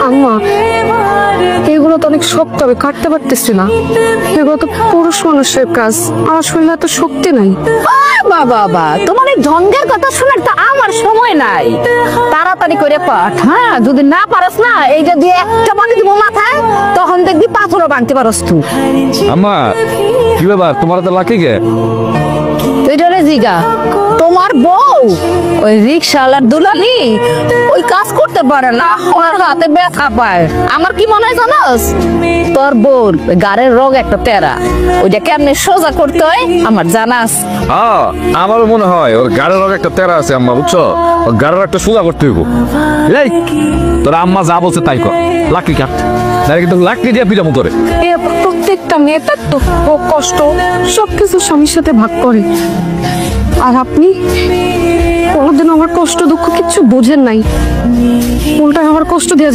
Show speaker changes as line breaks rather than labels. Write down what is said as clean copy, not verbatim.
আম্মা, এগুলো তো অনেক শক্ত, আমি কাটতে পারতেছি না। এগুলো তো পুরুষ মানুষের কাজ, আমার শরীরে এত শক্তি নাই।
বাবা তোমার এই ঢঙ্গের কথা শোনার তো আমার সময় নাই। তাড়াতাড়ি করে পাঠ, হ্যাঁ? যদি না পারস না, এইটা দিয়ে একটা পানি দিব মাথায়, তখন দেখবি পাথরও ভাঙতে পারস তুই।
আম্মা কি ব্যাপার, তোমার তো লাকি কে?
এইটা রে জিগা, তোমার বউ ওই রিক্সাওয়ালার দুলালি ওই কাজ করতে পারে না, ওর হাতে ব্যথা পায়। আমার কি মনে হয় জানোস, তোর বউর গাড়ের রোগ একটা তেরা, ওইটা কেমনে সোজা করতে হয় আমার জানাস।
হ্যাঁ, আমারও মনে হয় ওর গাড়ির রোগ একটা তেরা আছে আম্মা, বুঝছো? ওর গাড়ির একটা সোজা করতে হইব। এই তোর আম্মা যা বলছে তাই কর, লাকড়ি কাট, নাহলে কিন্তু লাকড়ি দিয়ে পিটামো তোরে।
প্রত্যেকটা মেয়েটার তো কষ্ট সবকিছু স্বামীর সাথে ভাগ করে, আর আপনি কোনোদিন আমার কষ্ট দুঃখ কিচ্ছু বোঝেন নাই, উল্টায় আমার কষ্ট দিয়ে